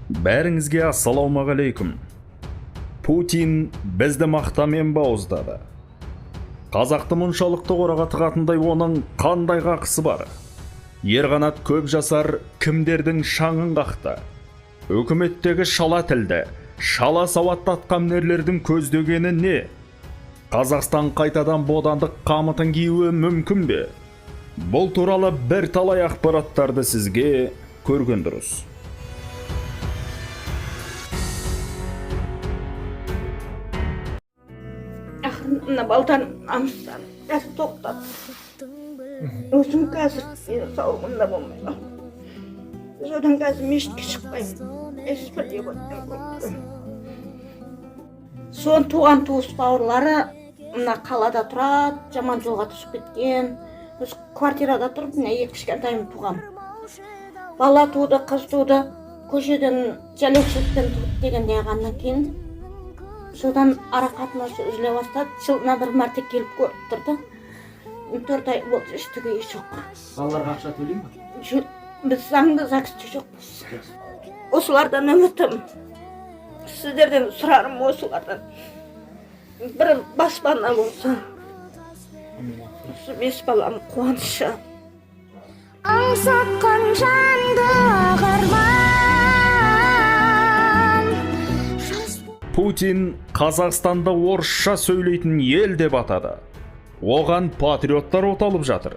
Бәріңізге ассалаумағалейкум. Путин бізді мақтамен бауыздады. Қазақты мұншалықты қораға тығатындай оның қандай қақысы бар? Ерғанат көп жасар кімдердің шаңын қақты? Үкіметтегі шала тілді, шала сауатты атқамінерлердің көздегені не? Қазақстан қайтадан бодандық қамытын киюі мүмкін бе? Бұл туралы бір талай ақпараттарды сізге көрген дұрыс. Мына балдан намыстан қазір тоқтады. Өзім қазір сауығында болмайды. Содан қазір мешітке шықпаймын. Эспірде көттім. Соның туған туыс бауырлары мына қалада тұрады, жаман жолға түсіп кеткен. Біз квартирада тұрып, мына екі кішкентайым туғам. Бала туды, қыз туды, көшеден жәлексізден туып деген деғаннан кейін содан ара қатынасы үзіле бастады. Жылына бір мәрте келіп көріп тұрды. 4 ай болды, ештеңе жоқ. Балаларға ақша төлей ме? Біз заңды ЗАГСте жоқпыз. Осылардан үмітім. Сіздерден сұрарым осылардан. Бір баспана болса. Осы 5 балам қуанышы. Аңсатқан жанды ағарман. Путин Қазақстанды орысша сөйлейтін ел деп атады. Оған патриоттар оталып жатыр.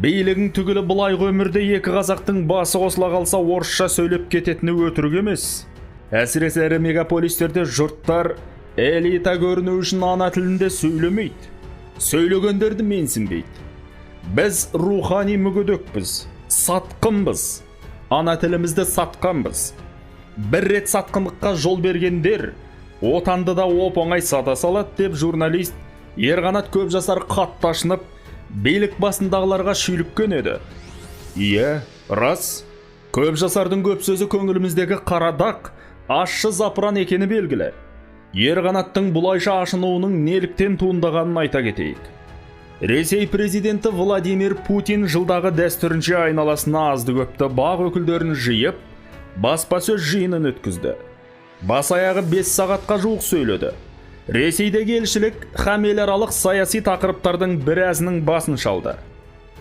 Билігің түгілі былайғы өмірде екі қазақтың басы қосыла қалса орысша сөйлеп кететіні өтірік емес. Әсіресе ірі мегаполистерде жұрттар элита көріну үшін ана тілінде сөйлемейді. Сөйлегендерді менсінбейді. Біз рухани мүгедекпіз, сатқынбыз. Ана тілімізді сатқанбыз. Бір рет сатқындыққа жол бергендер отанды да оп-оңай сата салады деп журналист Ерғанат көп жасар қатты ашынып, билік басындағыларға шүйліккен еді. Иә, рас. Көп жасардың көп сөзі көңіліміздегі қарадақ, ащы запыран екені белгілі. Ерғанаттың бұлайша ашынуының неліктен туындағанын айта кетейік. Ресей президенті Владимир Путин жылдағы дәстүрінше айналасына азды көпті бақ өкілдерін жиып, баспасөз жиынын өткізді. Бас аяғы 5 сағатқа жуық сөйледі. Ресейдегі елшілік хамеларалық саяси тақырыптардың біразының басын шалды.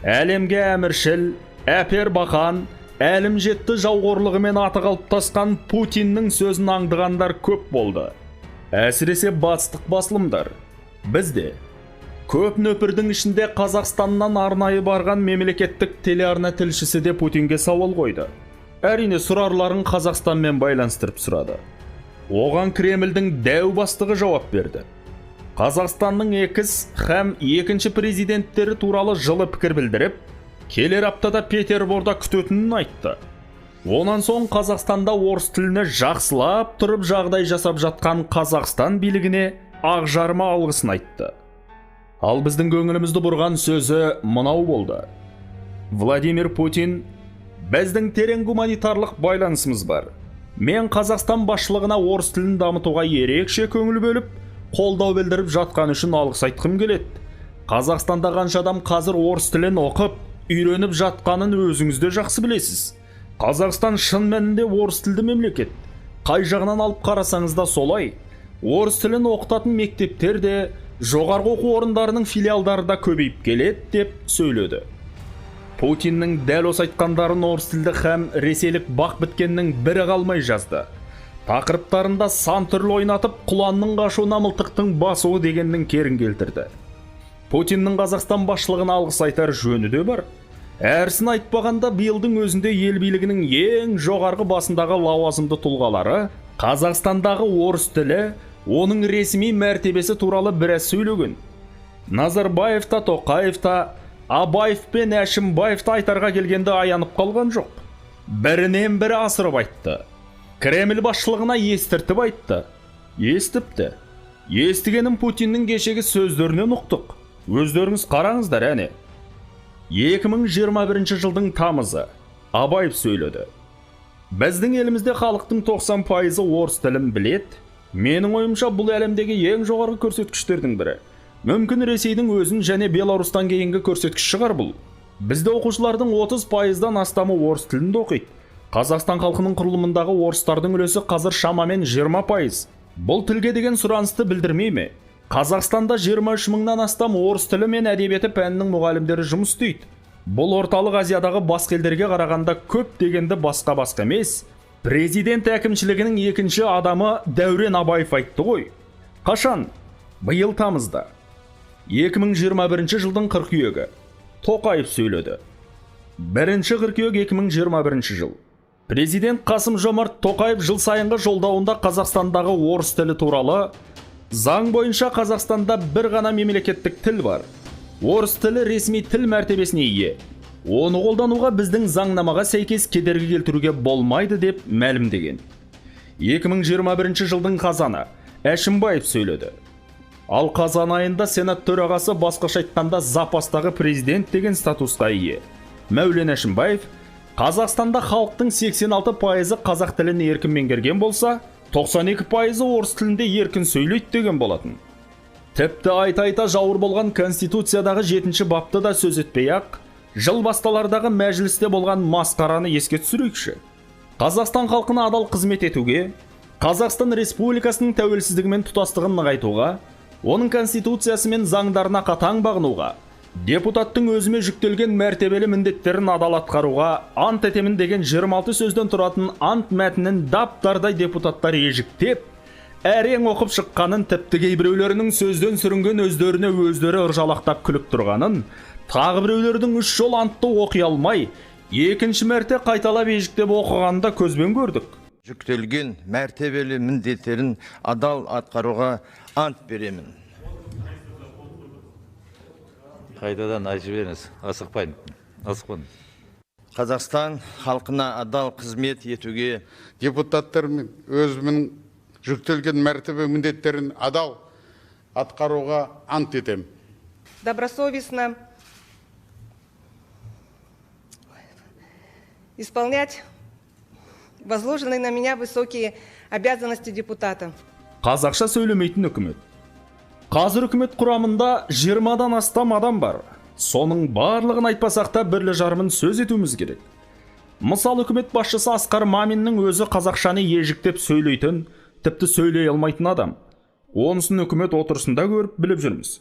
Әлемге әміршіл, әпер бақан, әлім жетті жауғорлығымен аты қалыптасқан Путиннің сөзін аңдығандар көп болды. Әсіресе батыстық басылымдар. Бізде көп нөпірдің ішінде Қазақстаннан арнайы барған мемлекеттік телеарна тілшісі де Путинге сауал қойды. Әрине сұрарларын Қазақстанмен байланыстырып сұрады. Оған Кремльдің дәу бастығы жауап берді. Қазақстанның екіз һәм екінші президенттері туралы жылы пікір білдіріп, келер аптада Петерборда күтетінін айтты. Онан соң Қазақстанда орыс тіліне жақсылап тұрып жағдай жасап жатқан Қазақстан билігіне ақжарма алғысын айтты. Ал біздің көңілімізді бұрған сөзі мынау болды. Владимир Путин: біздің терең гуманитарлық байланысымыз бар. Мен Қазақстан басшылығына орыс тілін дамытуға ерекше көңіл бөліп, қолдау білдіріп жатқан үшін алғыс айтқым келеді. Қазақстанда қанша адам қазір орыс тілін оқып, үйреніп жатқанын өзіңіз де жақсы білесіз. Қазақстан шын мәнінде орыс тілді мемлекет. Қай жағынан алып қарасаңыз да солай. Орыс тілін оқытатын мектептер де, жоғарғы оқу орындарының филиалдары да көбейіп келеді деп сөйледі. Путиннің дәл осы айтқандарын орыс тілді һәм ресейлік бақ біткеннің бірі қалмай жазды. Тақырыптарында сан түрлі ойнатып, құланның қашуына мылтықтың басуы дегеннің керін келтірді. Путиннің Қазақстан басшылығына алғыс айтар жөні де бар. Әрсін айтпағанда биылдың өзінде ел билігінің ең жоғарғы басындағы лауазымды тұлғалары Қазақстандағы орыс тілі, оның ресми мәртебесі туралы біраз сөйлеген. Назарбаев та, Тоқаев та, Абаев пен Әшімбаев та айтарға келгенде аянып қалған жоқ. Бірінен бірі асырып айтты. Кремль басшылығына естіртіп айтты. Естіпті. Естігенім Путиннің кешегі сөздерінен ұқтық. Өздеріңіз қараңыздар әне. 2021 жылдың тамызы. Абаев сөйледі. Біздің елімізде халықтың 90% орыс тілін біледі. Менің ойымша бұл әлемдегі ең жоғарғы көрсеткіштердің бірі. Мүмкін Ресейдің өзін және Беларустан кейінгі көрсеткіш шығар бұл. Бізде оқушылардың 30%-дан астамы орыс тілінде оқиды. Қазақстан халқының құрылымындағы орыстардың үлесі қазір шамамен 20%. Бұл тілге деген сұранысты білдірмей ме? Қазақстанда 23 мыңнан астам орыс тілі мен әдебиеті пәнінің мұғалімдері жұмыс істейді. Бұл орталық Азиядағы басқа елдерге қарағанда көп дегенді басқа емес. Президент әкімшілігінің екінші адамы Дәурен Абаев айтты ғой. Қашан? Биыл тамызда. 2021 жылдың қыркүйегі. Тоқаев сөйледі. 1 қыркүйек 2021 жыл. Президент Қасым-Жомарт Тоқаев жыл сайынғы жолдауында Қазақстандағы орыс тілі туралы: заң бойынша Қазақстанда бір ғана мемлекеттік тіл бар. Орыс тілі ресми тіл мәртебесіне ие. Оны қолдануға біздің заңнамаға сәйкес кедергі келтіруге болмайды деп мәлімдеген. 2021 жылдың қазаны Әшімбаев сөйледі. Ал қазан айында Сенат төрағасы басқаша айтқанда запастағы президент деген статусқа ие. Мәулен Әшімбаев Қазақстанда халықтың 86% қазақ тілін еркін меңгерген болса, 92% орыс тілінде еркін сөйлейді деген болатын. Тіпті айта жауыр болған Конституциядағы 7-ші бапты да сөз етпей-ақ, жыл басталардағы мәжілісте болған масқараны еске түсірейікші. Қазақстан халқына адал қызмет етуге, Қазақстан Республикасының тәуелсіздігі мен тұтастығын нығайтуға, оның Конституциясы мен заңдарына қатаң бағынуға, депутаттың өзіме жүктелген мәртебелі міндеттерін адал атқаруға ант етемін деген 26 сөзден тұратын ант мәтінін дап-дардай депутаттар ежіктеп, әрең оқып шыққанын, тіпті кейбіреулерінің сөзден сүрінген өздері ыржалақтап күліп тұрғанын, тағы біреулердің 3 жол антты оқи алмай, екінші мәрте қайталап ежіктеп оқығанында көзбен көрдік. Жүктелген мәртебелі міндеттерін адал атқаруға ант беремін. Қайтадан айтып беріңіз, асықпан. Қазақстан халқына адал қызмет етуге, депутаттар мен өзімнің жүктелген мәртебе міндеттерін адал атқаруға ант етем. Добросовестно исполнять возложенные на меня высокие обязанности депутата. Қазақша сөйлемейтін үкімет. Қазір үкімет құрамында 20-дан астам адам бар. Соның барлығын айтпасақ та 1,5 сөз етуіміз керек. Мысал, үкімет басшысы Асқар Маминнің өзі қазақшаны ежіктеп сөйлейтін, тіпті сөйлей алмайтын адам. Онысын үкімет отырысында көріп біліп жүрміз.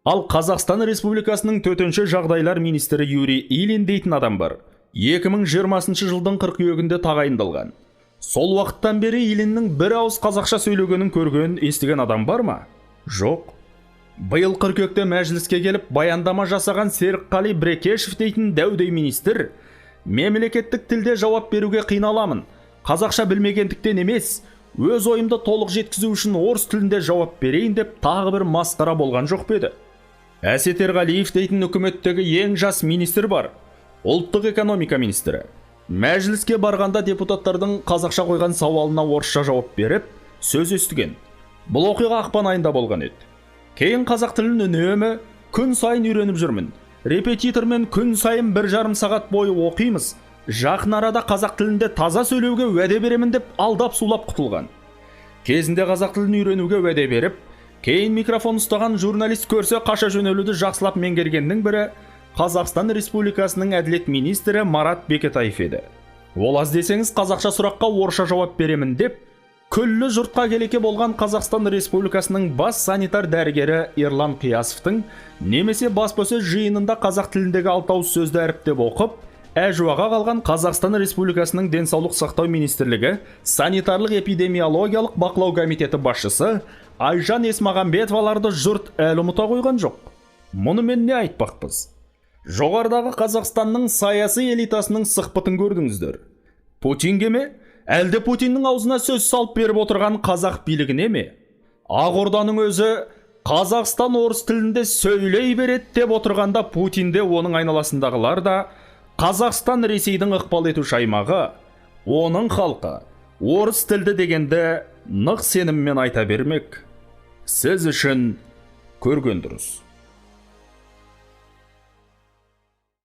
Ал Қазақстан Республикасының төтенше жағдайлар министрі Юрий Ильин дейтін адам бар. 2020 жылдың қыркүйегінде тағайындалған. Сол уақыттан бері Ильиннің бір ауыз қазақша сөйлегенін көрген, естіген адам бар ма? Жоқ. Биыл қыркүйекте мәжіліске келіп баяндама жасаған Серікқали Брекешев дейтін дәудей министр: мемлекеттік тілде жауап беруге қиналамын. Қазақша білмегендіктен емес, өз ойымды толық жеткізу үшін орыс тілінде жауап берейін деп тағы бір масқара болған жоқ па еді? Әсет Ерғалиев дейтін үкіметтегі ең жас министр бар. Ұлттық экономика министрі. Мәжіліске барғанда депутаттардың қазақша қойған сауалына орысша жауап беріп, сөз естіген. Бұл оқиға ақпан айында болған еді. Кейін қазақ тілін үнемі күн сайын үйреніп жүрмін. Репетитормен күн сайын 1,5 сағат бойы оқимыз. Жақын арада қазақ тілінде таза сөйлеуге уәде беремін деп алдап сулап құтылған. Кезінде қазақ тілін үйренуге уәде беріп, кейін микрофон ұстаған журналист көрсе қаша жөнелуді жақсылап меңгергеннің бірі Қазақстан Республикасының әділет министрі Марат Бекетаев еді. Ол аз десеңіз қазақша сұраққа орысша жауап беремін деп, күллі жұртқа келеке болған Қазақстан Республикасының бас санитар дәрігері Ерлан Қиясовтың немесе баспасөз жиынында қазақ тіліндегі 6 ауыз сөзді әріптеп оқып, әжуаға қалған Қазақстан Республикасының денсаулық сақтау министрлігі санитарлық эпидемиологиялық бақылау комитеті басшысы Айжан Есмағамбетоваларды жұрт әлі ұмыта қойған жоқ. Мұнымен не айтпақпыз? Жоғарыдағы Қазақстанның саяси элитасының сықпытын көрдіңіздер. Путинге ме? Әлде Путиннің аузына сөз салып беріп отырған қазақ билігіне ме? Ақорданың өзі Қазақстан орыс тілінде сөйлей береді деп отырғанда, Путинде оның айналасындағылар да Қазақстан Ресейдің ықпал етуші аймағы, оның халқы орыс тілді дегенде нық сеніммен айта бермек. Сіз үшін көрген дұрыс.